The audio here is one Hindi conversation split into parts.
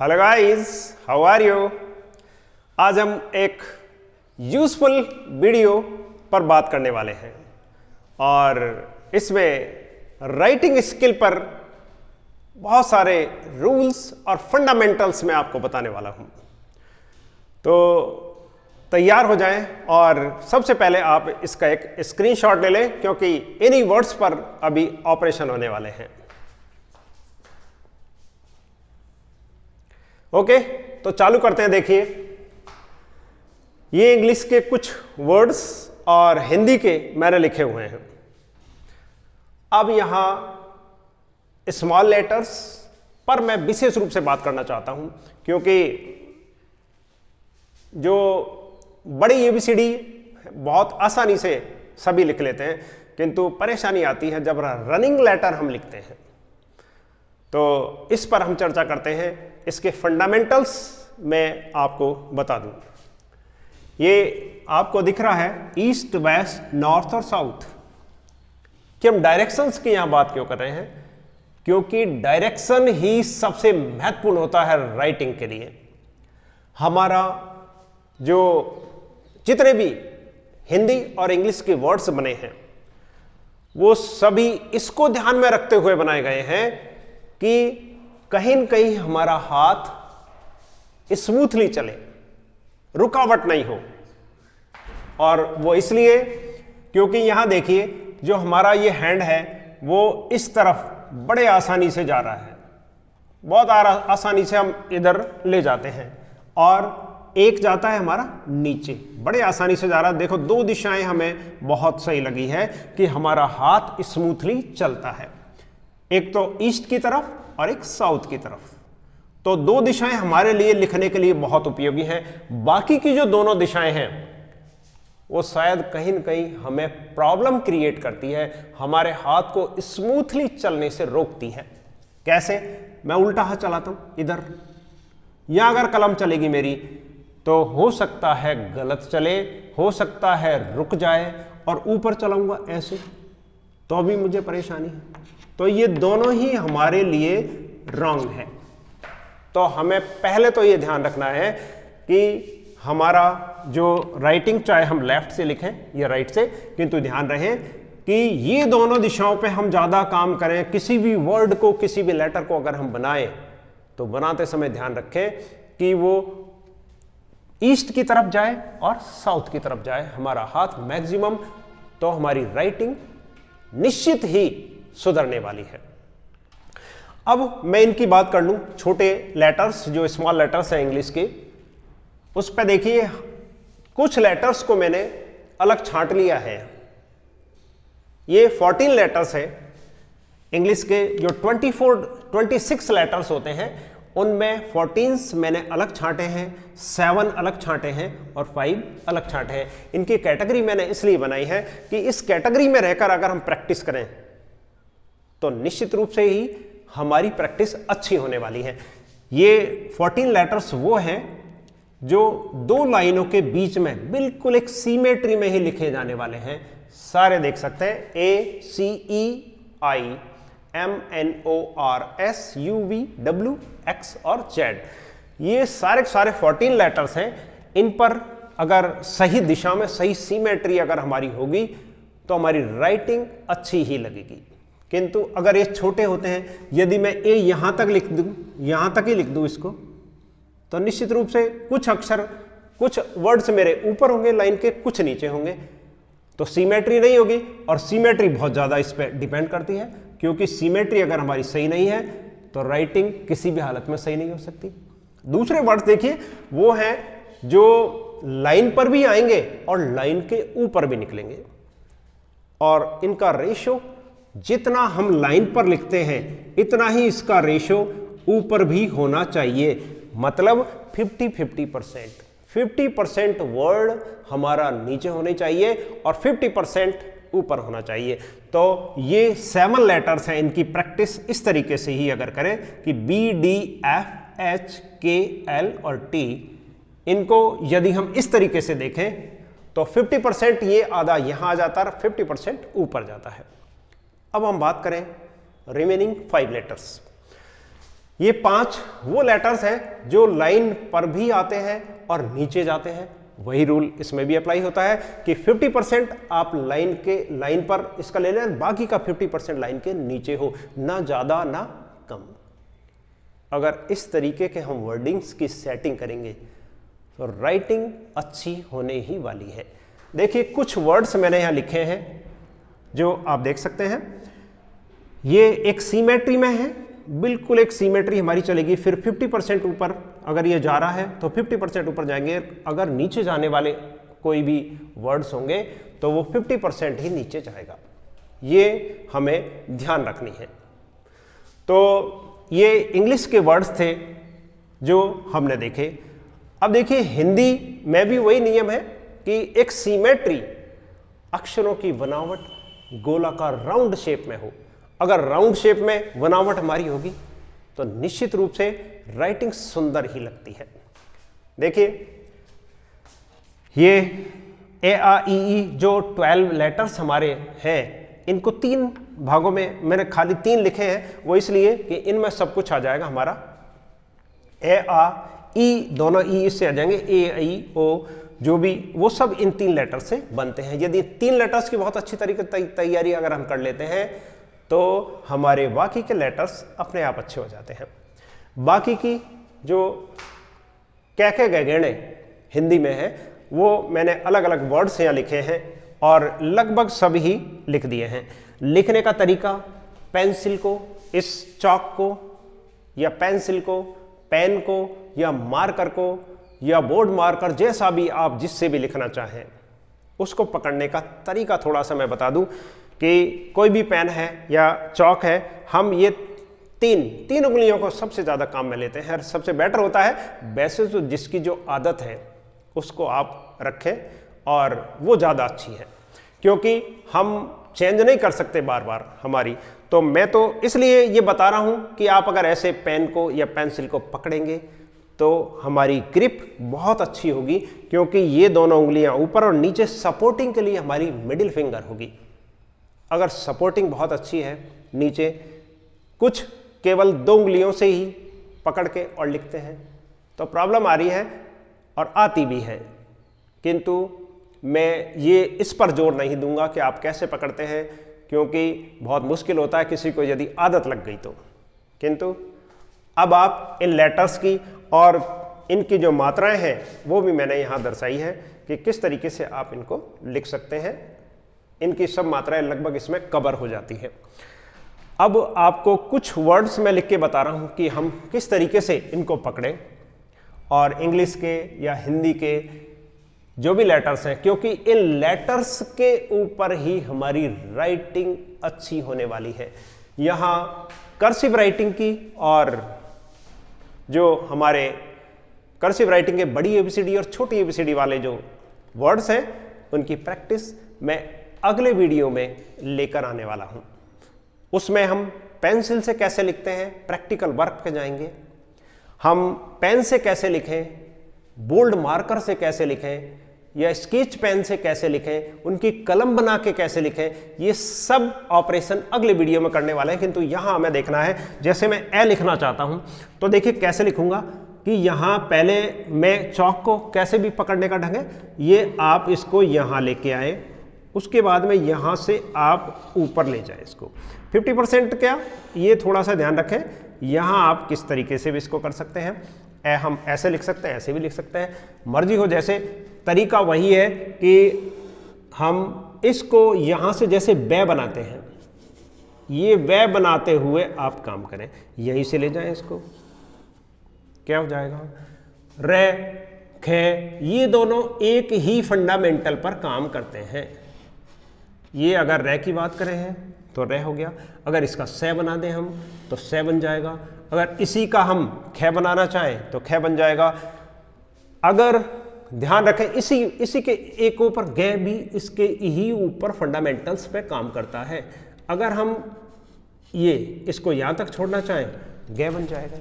Hello guys, how are you. आज हम एक यूजफुल वीडियो पर बात करने वाले हैं और इसमें राइटिंग स्किल पर बहुत सारे रूल्स और फंडामेंटल्स मैं आपको बताने वाला हूं। तो तैयार हो जाएं और सबसे पहले आप इसका एक स्क्रीनशॉट ले लें क्योंकि इन्हीं वर्ड्स पर अभी ऑपरेशन होने वाले हैं। ओके, तो चालू करते हैं। देखिए, ये इंग्लिश के कुछ वर्ड्स और हिंदी के मैंने लिखे हुए हैं। अब यहां स्मॉल लेटर्स पर मैं विशेष रूप से बात करना चाहता हूं क्योंकि जो बड़ी एबीसीडी बहुत आसानी से सभी लिख लेते हैं, किंतु परेशानी आती है जब रनिंग लेटर हम लिखते हैं। तो इस पर हम चर्चा करते हैं। इसके फंडामेंटल्स मैं आपको बता दूं। ये आपको दिख रहा है ईस्ट, वेस्ट, नॉर्थ और साउथ कि हम डायरेक्शंस की यहां बात क्यों कर रहे हैं, क्योंकि डायरेक्शन ही सबसे महत्वपूर्ण होता है राइटिंग के लिए। हमारा जो जितने भी हिंदी और इंग्लिश के वर्ड्स बने हैं वो सभी इसको ध्यान में रखते हुए बनाए गए हैं कि कहीं न कहीं हमारा हाथ स्मूथली चले, रुकावट नहीं हो। और वो इसलिए क्योंकि यहां देखिए, जो हमारा ये हैंड है वो इस तरफ बड़े आसानी से जा रहा है, बहुत आसानी से हम इधर ले जाते हैं, और एक जाता है हमारा नीचे, बड़े आसानी से जा रहा है। देखो, दो दिशाएं हमें बहुत सही लगी है कि हमारा हाथ स्मूथली चलता है, एक तो ईस्ट की तरफ और एक साउथ की तरफ। तो दो दिशाएं हमारे लिए लिखने के लिए बहुत उपयोगी हैं। बाकी की जो दोनों दिशाएं हैं वो शायद कहीं न कहीं हमें प्रॉब्लम क्रिएट करती है, हमारे हाथ को स्मूथली चलने से रोकती है। कैसे? मैं उल्टा हाथ चलाता हूं इधर, यहां अगर कलम चलेगी मेरी तो हो सकता है गलत चले, हो सकता है रुक जाए, और ऊपर चलाऊंगा ऐसे तो अभी मुझे परेशानी है। तो ये दोनों ही हमारे लिए रॉन्ग है। तो हमें पहले तो ये ध्यान रखना है कि हमारा जो राइटिंग, चाहे हम लेफ्ट से लिखें या राइट से, किंतु ध्यान रहे कि ये दोनों दिशाओं पे हम ज्यादा काम करें। किसी भी वर्ड को, किसी भी लेटर को अगर हम बनाएं तो बनाते समय ध्यान रखें कि वो ईस्ट की तरफ जाए और साउथ की तरफ जाए हमारा हाथ मैक्सिमम, तो हमारी राइटिंग निश्चित ही सुधरने वाली है। अब मैं इनकी बात कर लूं, छोटे लेटर्स जो स्मॉल लेटर्स हैं इंग्लिश के, उस पर देखिए कुछ लेटर्स को मैंने अलग छांट लिया है। ये 14 लेटर्स है इंग्लिश के। जो 26 लेटर्स होते हैं उनमें 14 मैंने अलग छांटे हैं, 7 अलग छांटे हैं और 5 अलग छांटे हैं। इनकी कैटेगरी मैंने इसलिए बनाई है कि इस कैटेगरी में रहकर अगर हम प्रैक्टिस करें तो निश्चित रूप से ही हमारी प्रैक्टिस अच्छी होने वाली है। ये 14 लेटर्स वो हैं जो दो लाइनों के बीच में बिल्कुल एक सिमेट्री में ही लिखे जाने वाले हैं। सारे देख सकते हैं, ACEI MNOR SUV W X और Z। ये सारे 14 लेटर्स हैं। इन पर अगर सही दिशा में सही सिमेट्री अगर हमारी होगी तो हमारी राइटिंग अच्छी ही लगेगी। किंतु अगर ये छोटे होते हैं, यदि मैं ए यहां तक लिख दूं, यहां तक ही लिख दूं इसको, तो निश्चित रूप से कुछ अक्षर, कुछ वर्ड्स मेरे ऊपर होंगे लाइन के, कुछ नीचे होंगे, तो सिमेट्री नहीं होगी। और सिमेट्री बहुत ज्यादा इस पर डिपेंड करती है, क्योंकि सिमेट्री अगर हमारी सही नहीं है तो राइटिंग किसी भी हालत में सही नहीं हो सकती। दूसरे वर्ड्स देखिए, वो हैं जो लाइन पर भी आएंगे और लाइन के ऊपर भी निकलेंगे, और इनका रेशो जितना हम लाइन पर लिखते हैं इतना ही इसका रेशो ऊपर भी होना चाहिए। मतलब 50-50%। 50% वर्ड हमारा नीचे होने चाहिए और 50% ऊपर होना चाहिए। तो ये 7 लेटर्स हैं। इनकी प्रैक्टिस इस तरीके से ही अगर करें कि B, D, F, H, K, L और T, इनको यदि हम इस तरीके से देखें तो 50% ये आधा यहां आ जाता है, 50% ऊपर जाता है। अब हम बात करें रिमेनिंग 5 लेटर्स। ये 5 वो लेटर्स हैं जो लाइन पर भी आते हैं और नीचे जाते हैं। वही रूल इसमें भी अप्लाई होता है कि 50% आप लाइन पर इसका ले लें, बाकी का 50% लाइन के नीचे हो, ना ज्यादा ना कम। अगर इस तरीके के हम वर्डिंग्स की सेटिंग करेंगे तो राइटिंग अच्छी होने ही वाली है। देखिए कुछ वर्ड्स मैंने यहां लिखे हैं जो आप देख सकते हैं। ये एक सिमेट्री में है, बिल्कुल एक सिमेट्री हमारी चलेगी। फिर 50% ऊपर अगर ये जा रहा है तो 50% ऊपर जाएंगे। अगर नीचे जाने वाले कोई भी वर्ड्स होंगे तो वो 50% ही नीचे जाएगा। ये हमें ध्यान रखनी है। तो ये इंग्लिश के वर्ड्स थे जो हमने देखे। अब देखिए हिंदी में भी वही नियम है कि एक सिमेट्री, अक्षरों की बनावट गोलाकार राउंड शेप में हो। अगर राउंड शेप में बनावट हमारी होगी तो निश्चित रूप से राइटिंग सुंदर ही लगती है। देखिए ये ए आ ई ई जो 12 लेटर्स हमारे हैं, इनको 3 भागों में मैंने खाली 3 लिखे हैं। वो इसलिए कि इनमें सब कुछ आ जाएगा हमारा। ए आ ई, दोनों ई इससे आ जाएंगे, ए आई ओ जो भी, वो सब इन 3 लेटर से बनते हैं। यदि 3 लेटर्स की बहुत अच्छी तरीके तैयारी अगर हम कर लेते हैं तो हमारे बाकी के लेटर्स अपने आप अच्छे हो जाते हैं। बाकी की जो कैके गैगेणे हिंदी में है वो मैंने अलग अलग वर्ड्स यहाँ लिखे हैं और लगभग सब ही लिख दिए हैं। लिखने का तरीका, पेंसिल को, इस चॉक को या पेंसिल को, पेन को या मार्कर को या बोर्ड मार्कर, जैसा भी आप जिससे भी लिखना चाहें उसको पकड़ने का तरीका थोड़ा सा मैं बता दूं कि कोई भी पेन है या चौक है, हम ये तीन उंगलियों को सबसे ज़्यादा काम में लेते हैं। सबसे बेटर होता है वैसे तो जिसकी जो आदत है उसको आप रखें और वो ज़्यादा अच्छी है, क्योंकि हम चेंज नहीं कर सकते बार बार हमारी। तो मैं तो इसलिए ये बता रहा हूँ कि आप अगर ऐसे पेन को या पेंसिल को पकड़ेंगे तो हमारी ग्रिप बहुत अच्छी होगी, क्योंकि ये दोनों उंगलियां ऊपर और नीचे सपोर्टिंग के लिए हमारी मिडिल फिंगर होगी। अगर सपोर्टिंग बहुत अच्छी है, नीचे कुछ केवल 2 उंगलियों से ही पकड़ के और लिखते हैं तो प्रॉब्लम आ रही है और आती भी है। किंतु मैं ये इस पर जोर नहीं दूंगा कि आप कैसे पकड़ते हैं, क्योंकि बहुत मुश्किल होता है किसी को यदि आदत लग गई तो। किंतु अब आप इन लेटर्स की और इनकी जो मात्राएं हैं वो भी मैंने यहाँ दर्शाई है कि किस तरीके से आप इनको लिख सकते हैं। इनकी सब मात्राएं लगभग इसमें कवर हो जाती है। अब आपको कुछ वर्ड्स मैं लिख के बता रहा हूँ कि हम किस तरीके से इनको पकड़ें, और इंग्लिश के या हिंदी के जो भी लेटर्स हैं, क्योंकि इन लेटर्स के ऊपर ही हमारी राइटिंग अच्छी होने वाली है। यहाँ कर्सिव राइटिंग की और जो हमारे कर्सिव राइटिंग के बड़ी एबीसीडी और छोटी एबीसीडी वाले जो वर्ड्स हैं उनकी प्रैक्टिस मैं अगले वीडियो में लेकर आने वाला हूं। उसमें हम पेंसिल से कैसे लिखते हैं प्रैक्टिकल वर्क पे जाएंगे, हम पेन से कैसे लिखें, बोल्ड मार्कर से कैसे लिखें या स्केच पेन से कैसे लिखें, उनकी कलम बना के कैसे लिखें, ये सब ऑपरेशन अगले वीडियो में करने वाले हैं। किंतु यहाँ हमें देखना है, जैसे मैं ए लिखना चाहता हूँ तो देखिए कैसे लिखूंगा कि यहाँ पहले मैं चौक को कैसे भी पकड़ने का ढंग है, ये आप इसको यहाँ लेके आए, उसके बाद में यहाँ से आप ऊपर ले जाए इसको 50% क्या, ये थोड़ा सा ध्यान रखें। यहाँ आप किस तरीके से भी इसको कर सकते हैं, हम ऐसे लिख सकते हैं, ऐसे भी लिख सकते हैं, मर्जी हो। जैसे तरीका वही है कि हम इसको यहाँ से जैसे बै बनाते हैं, ये बै बनाते हुए आप काम करें, यहीं से ले जाएं इसको, क्या हो जाएगा रे खे, ये दोनों एक ही फंडामेंटल पर काम करते हैं। ये अगर रे की बात करें हैं तो रे हो गया, अगर इसका से बना दें हम तो से बन जाएगा, अगर इसी का हम खे बनाना चाहें तो खे बन जाएगा। अगर ध्यान रखें इसी के एक ऊपर गे भी इसके ही ऊपर फंडामेंटल्स पे काम करता है। अगर हम ये इसको यहां तक छोड़ना चाहें गे बन जाएगा।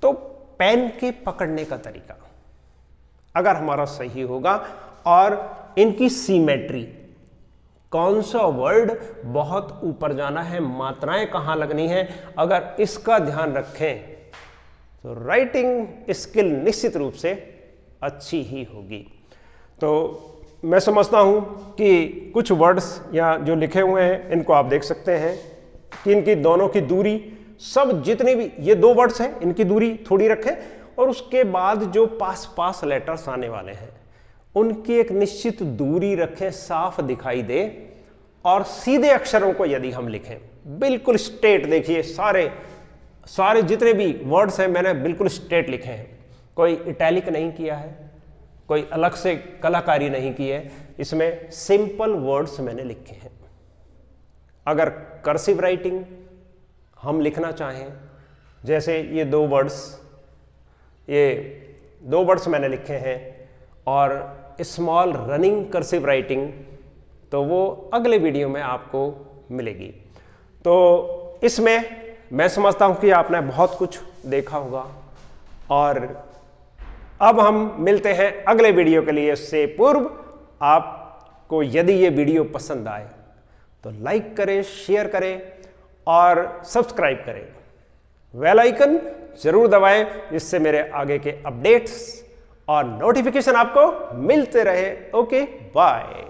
तो पेन के पकड़ने का तरीका अगर हमारा सही होगा और इनकी सिमेट्री कौन सा वर्ड बहुत ऊपर जाना है, मात्राएं कहाँ लगनी है, अगर इसका ध्यान रखें तो राइटिंग स्किल निश्चित रूप से अच्छी ही होगी। तो मैं समझता हूँ कि कुछ वर्ड्स यहाँ जो लिखे हुए हैं इनको आप देख सकते हैं कि इनकी दोनों की दूरी, सब जितने भी ये दो वर्ड्स हैं इनकी दूरी थोड़ी रखें, और उसके बाद जो पास पास लेटर्स आने वाले हैं उनकी एक निश्चित दूरी रखें, साफ दिखाई दे। और सीधे अक्षरों को यदि हम लिखें बिल्कुल स्ट्रेट, देखिए सारे जितने भी वर्ड्स हैं मैंने बिल्कुल स्ट्रेट लिखे हैं, कोई इटैलिक नहीं किया है, कोई अलग से कलाकारी नहीं की है, इसमें सिंपल वर्ड्स मैंने लिखे हैं। अगर कर्सिव राइटिंग हम लिखना चाहें, जैसे ये दो वर्ड्स मैंने लिखे हैं, और स्मॉल रनिंग कर्सिव राइटिंग, तो वो अगले वीडियो में आपको मिलेगी। तो इसमें मैं समझता हूं कि आपने बहुत कुछ देखा होगा, और अब हम मिलते हैं अगले वीडियो के लिए। इससे पूर्व आपको यदि ये वीडियो पसंद आए तो लाइक करें, शेयर करें और सब्सक्राइब करें, बेल आइकन जरूर दबाएं, जिससे मेरे आगे के अपडेट्स और नोटिफिकेशन आपको मिलते रहे। Okay, bye.